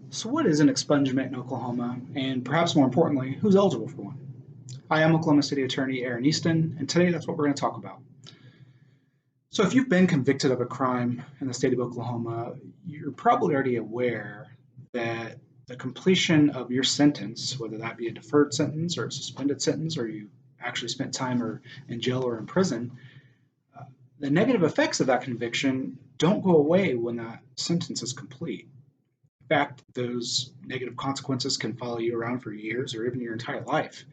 So what is an expungement in Oklahoma? And perhaps more importantly, who's eligible for one? Hi, I'm Oklahoma City Attorney Aaron Easton, and today that's what we're going to talk about. So if you've been convicted of a crime in the state of Oklahoma, you're probably already aware that the completion of your sentence, whether that be a deferred sentence or a suspended sentence, or you actually spent time or in jail or in prison, uh, the negative effects of that conviction don't go away when that sentence is complete. In fact, those negative consequences can follow you around for years or even your entire life.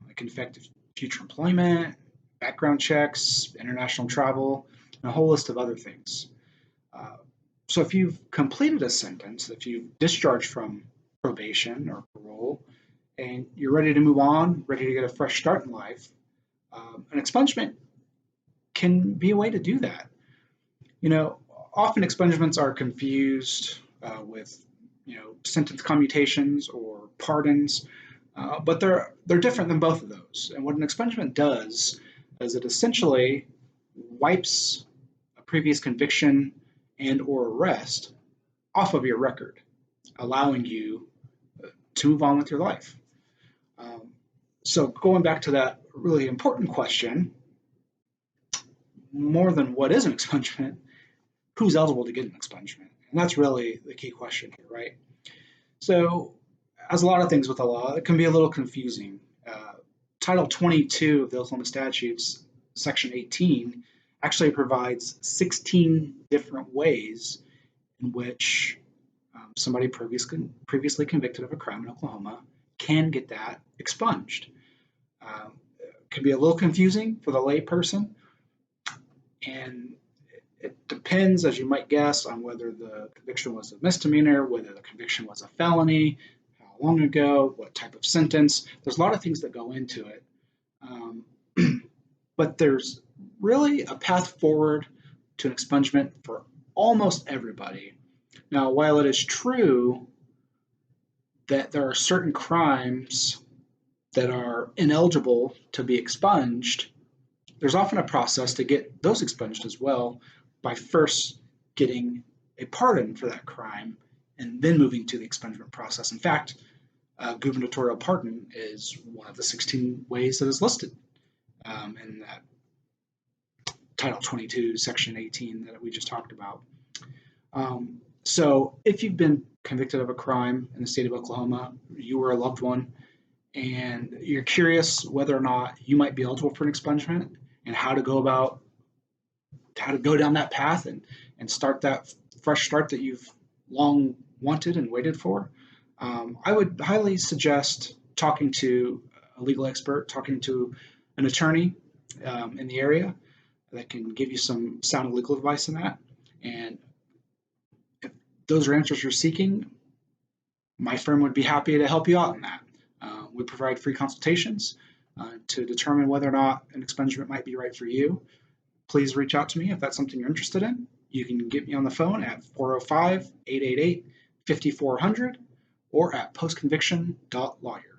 It can affect future employment, background checks, international travel, and a whole list of other things. Uh, so if you've completed a sentence, if you've discharged from probation or parole, and you're ready to move on, ready to get a fresh start in life, an expungement can be a way to do that. You know, often expungements are confused with, sentence commutations or pardons, but they're different than both of those. And what an expungement does is it essentially wipes a previous conviction and or arrest off of your record, allowing you to move on with your life. Um, so going back to that really important question, more than what is an expungement, who's eligible to get an expungement? And that's really the key question here, right? So, as a lot of things with the law, it can be a little confusing. Title 22 of the Oklahoma Statutes, Section 18, actually provides 16 different ways in which somebody previously convicted of a crime in Oklahoma can get that expunged. It can be a little confusing for the layperson, and it depends, as you might guess, on whether the conviction was a misdemeanor, whether the conviction was a felony, how long ago, what type of sentence. There's a lot of things that go into it. Um, but there's really a path forward to an expungement for almost everybody. Now, while it is true that there are certain crimes that are ineligible to be expunged, there's often a process to get those expunged as well by first getting a pardon for that crime and then moving to the expungement process. In fact, gubernatorial pardon is one of the 16 ways that is listed in that Title 22, Section 18 that we just talked about. So if you've been convicted of a crime in the state of Oklahoma, you were a loved one, and you're curious whether or not you might be eligible for an expungement and how to go down that path and start that fresh start that you've long wanted and waited for, I would highly suggest talking to a legal expert, talking to an attorney in the area that can give you some sound legal advice in that. And if those are answers you're seeking, my firm would be happy to help you out in that. We provide free consultations to determine whether or not an expungement might be right for you. Please reach out to me if that's something you're interested in. You can get me on the phone at 405-888-5400 or at postconviction.lawyer.